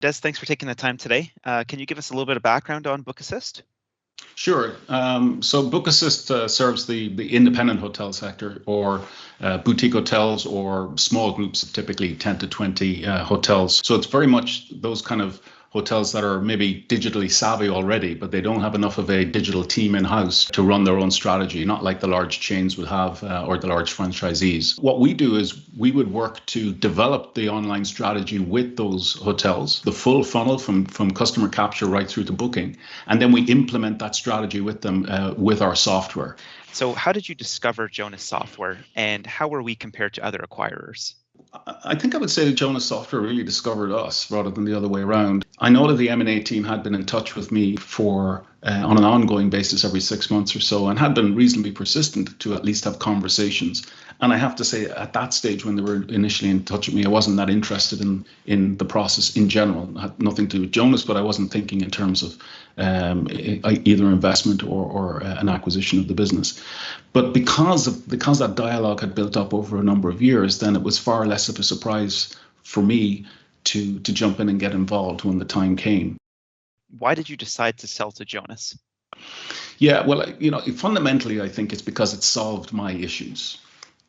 Des, thanks for taking the time today. Can you give us a little bit of background on Bookassist? Sure. So Bookassist serves the independent hotel sector, or boutique hotels, or small groups of typically 10 to 20 hotels. So it's very much those kind of hotels that are maybe digitally savvy already, but they don't have enough of a digital team in-house to run their own strategy, not like the large chains would have or the large franchisees. What we do is we would work to develop the online strategy with those hotels, the full funnel from customer capture right through to booking, and then we implement that strategy with them with our software. So how did you discover Jonas software, and how were we compared to other acquirers? I think I would say that Jonas Software really discovered us rather than the other way around. I know that the M&A team had been in touch with me for on an ongoing basis every 6 months or so, and had been reasonably persistent to at least have conversations. And I have to say, at that stage when they were initially in touch with me, I wasn't that interested in the process in general. It had nothing to do with Jonas, but I wasn't thinking in terms of either investment or an acquisition of the business. But because that dialogue had built up over a number of years, then it was far less of a surprise for me to jump in and get involved when the time came. Why did you decide to sell to Jonas? Yeah, well, fundamentally, I think it's because it solved my issues.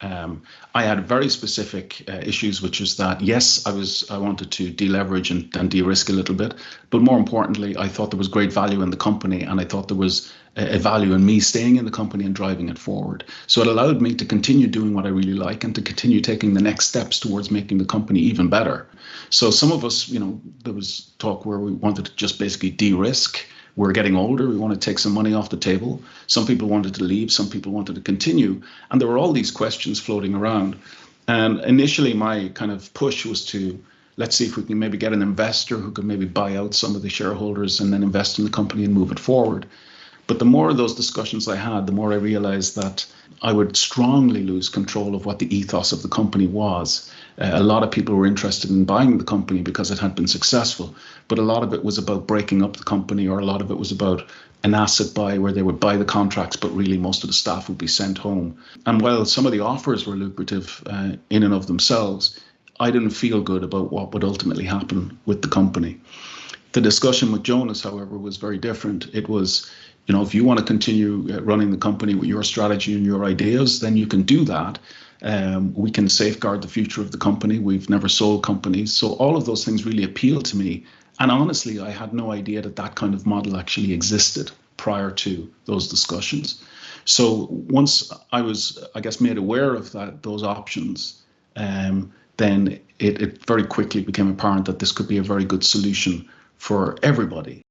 I had very specific issues, which is that, yes, I wanted to deleverage and de-risk a little bit, but more importantly, I thought there was great value in the company, and I thought there was a value in me staying in the company and driving it forward. So it allowed me to continue doing what I really like and to continue taking the next steps towards making the company even better. So some of us, there was talk where we wanted to just basically de-risk. We're getting older. We want to take some money off the table. Some people wanted to leave. Some people wanted to continue. And there were all these questions floating around. And initially, my kind of push was to, let's see if we can maybe get an investor who could maybe buy out some of the shareholders and then invest in the company and move it forward. But the more of those discussions I had, the more I realized that I would strongly lose control of what the ethos of the company was. A lot of people were interested in buying the company because it had been successful, but a lot of it was about breaking up the company, or a lot of it was about an asset buy where they would buy the contracts, but really most of the staff would be sent home. And while some of the offers were lucrative in and of themselves, I didn't feel good about what would ultimately happen with the company. The discussion with Jonas, however, was very different. It was, if you want to continue running the company with your strategy and your ideas, then you can do that. We can safeguard the future of the company. We've never sold companies. So all of those things really appealed to me. And honestly, I had no idea that kind of model actually existed prior to those discussions. So once I was, made aware of those options, then it very quickly became apparent that this could be a very good solution for everybody.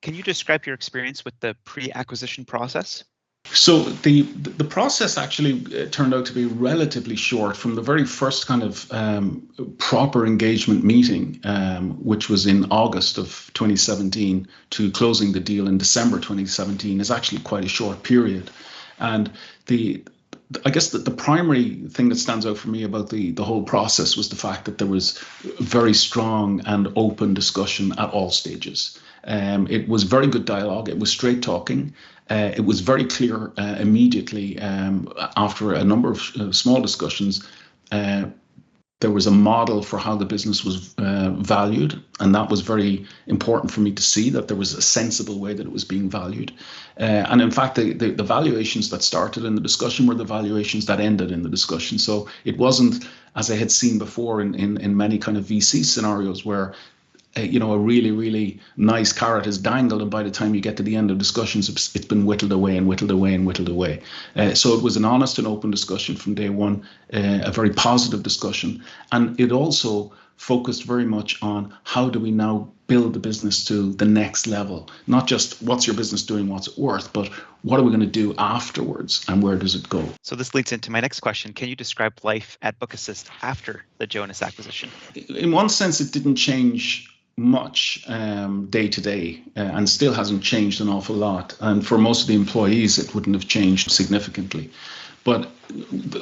Can you describe your experience with the pre-acquisition process? So the process actually turned out to be relatively short. From the very first kind of proper engagement meeting, which was in August of 2017, to closing the deal in December 2017, is actually quite a short period. And the primary thing that stands out for me about the whole process was the fact that there was very strong and open discussion at all stages. It was very good dialogue. It was straight talking. It was very clear immediately after a number of small discussions. There was a model for how the business was valued, and that was very important for me to see, that there was a sensible way that it was being valued. And in fact, the valuations that started in the discussion were the valuations that ended in the discussion. So it wasn't, as I had seen before in many kind of VC scenarios, where a really, really nice carrot is dangled, and by the time you get to the end of discussions, it's been whittled away and whittled away and whittled away. So it was an honest and open discussion from day one, a very positive discussion. And it also focused very much on how do we now build the business to the next level? Not just what's your business doing, what's it worth, but what are we going to do afterwards and where does it go? So this leads into my next question. Can you describe life at Bookassist after the Jonas acquisition? In one sense, it didn't change much day to day, and still hasn't changed an awful lot. And for most of the employees, it wouldn't have changed significantly. But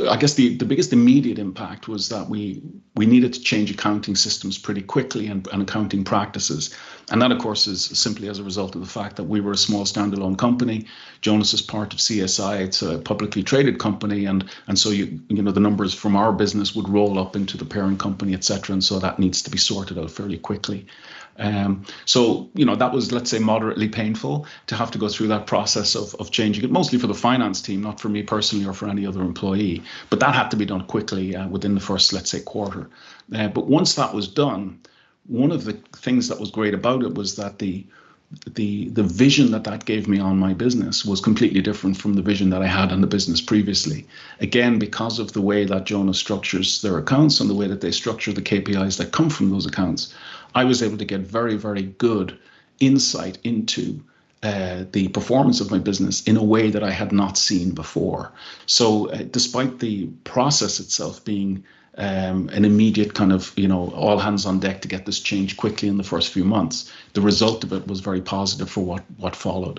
I guess the biggest immediate impact was that we needed to change accounting systems pretty quickly and accounting practices. And that, of course, is simply as a result of the fact that we were a small standalone company. Jonas is part of CSI. It's a publicly traded company. And so, the numbers from our business would roll up into the parent company, et cetera. And so that needs to be sorted out fairly quickly. So that was, let's say, moderately painful to have to go through that process of changing it, mostly for the finance team, not for me personally or for any other employee. But that had to be done quickly within the first, let's say, quarter. But once that was done, one of the things that was great about it was that the vision that gave me on my business was completely different from the vision that I had in the business previously. Again, because of the way that Jonas structures their accounts and the way that they structure the KPIs that come from those accounts, I was able to get very, very good insight into the performance of my business in a way that I had not seen before. So despite the process itself being an immediate kind of, all hands on deck to get this change quickly in the first few months, the result of it was very positive for what followed.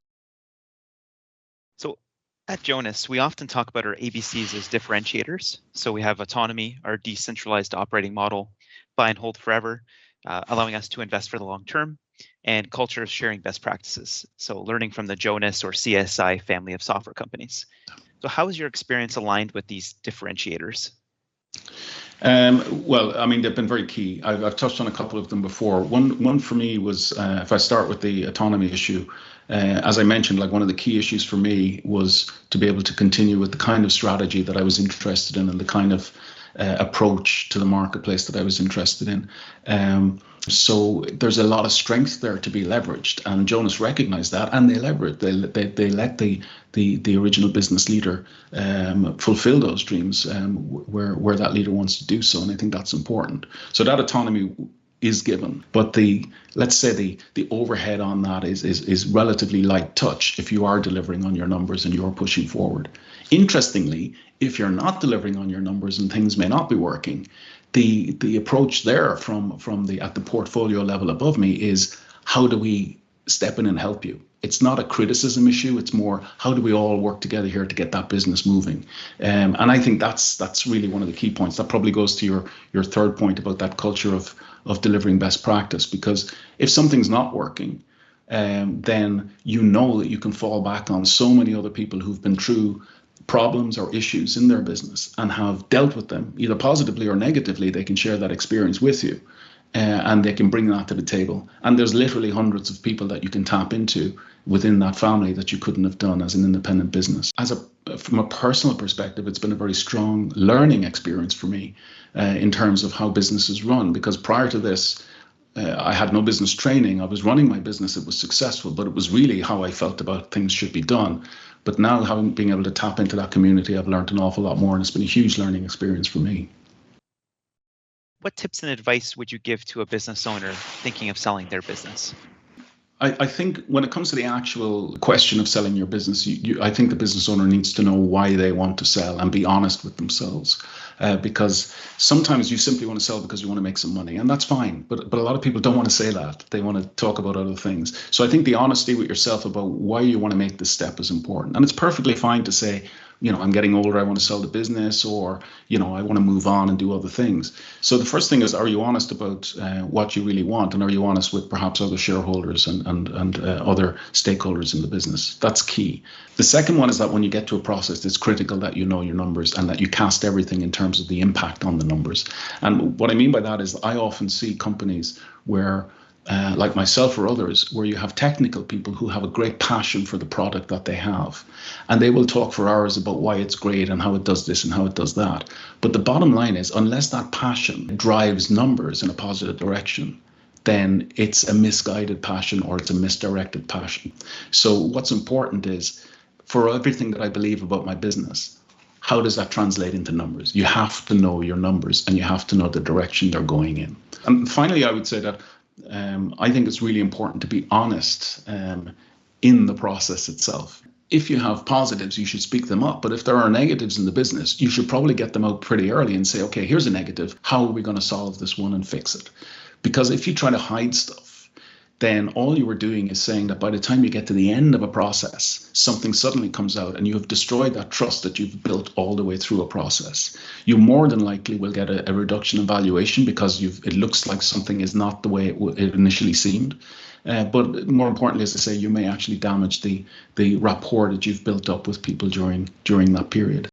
So at Jonas, we often talk about our ABCs as differentiators. So we have autonomy, our decentralized operating model, buy and hold forever, allowing us to invest for the long term, and culture of sharing best practices. So learning from the Jonas or CSI family of software companies. So how is your experience aligned with these differentiators? Well, I mean, they've been very key. I've touched on a couple of them before. One for me was, if I start with the autonomy issue, as I mentioned, like one of the key issues for me was to be able to continue with the kind of strategy that I was interested in and the kind of approach to the marketplace that I was interested in. So there's a lot of strength there to be leveraged, and Jonas recognized that, and they leveraged. They let the original business leader fulfill those dreams where that leader wants to do so, and I think that's important. So that autonomy is given, but let's say the overhead on that is relatively light touch if you are delivering on your numbers and you're pushing forward. Interestingly, if you're not delivering on your numbers and things may not be working, the approach there from at the portfolio level above me is, how do we step in and help you? It's not a criticism issue. It's more, how do we all work together here to get that business moving? And I think that's really one of the key points. That probably goes to your third point about that culture of delivering best practice, because if something's not working, then that you can fall back on so many other people who've been through problems or issues in their business and have dealt with them either positively or negatively. They can share that experience with you, and they can bring that to the table. And there's literally hundreds of people that you can tap into within that family that you couldn't have done as an independent business. From a personal perspective, it's been a very strong learning experience for me in terms of how businesses run, because prior to this, I had no business training. I was running my business. It was successful, but it was really how I felt about things should be done. But now, being able to tap into that community, I've learned an awful lot more, and it's been a huge learning experience for me. What tips and advice would you give to a business owner thinking of selling their business? I think when it comes to the actual question of selling your business, I think the business owner needs to know why they want to sell and be honest with themselves. Because sometimes you simply want to sell because you want to make some money, and that's fine. But a lot of people don't want to say that. They want to talk about other things. So I think the honesty with yourself about why you want to make this step is important. And it's perfectly fine to say, I'm getting older, I want to sell the business, or, I want to move on and do other things. So the first thing is, are you honest about what you really want? And are you honest with perhaps other shareholders and other stakeholders in the business? That's key. The second one is that when you get to a process, it's critical that you know your numbers and that you cast everything in terms of the impact on the numbers. And what I mean by that is, I often see companies where like myself or others, where you have technical people who have a great passion for the product that they have. And they will talk for hours about why it's great and how it does this and how it does that. But the bottom line is, unless that passion drives numbers in a positive direction, then it's a misguided passion or it's a misdirected passion. So what's important is, for everything that I believe about my business, how does that translate into numbers? You have to know your numbers and you have to know the direction they're going in. And finally, I would say that I think it's really important to be honest in the process itself. If you have positives, you should speak them up. But if there are negatives in the business, you should probably get them out pretty early and say, okay, here's a negative. How are we going to solve this one and fix it? Because if you try to hide stuff, then all you were doing is saying that by the time you get to the end of a process, something suddenly comes out and you have destroyed that trust that you've built all the way through a process. You more than likely will get a reduction in valuation because it looks like something is not the way it initially seemed. But more importantly, as I say, you may actually damage the rapport that you've built up with people during that period.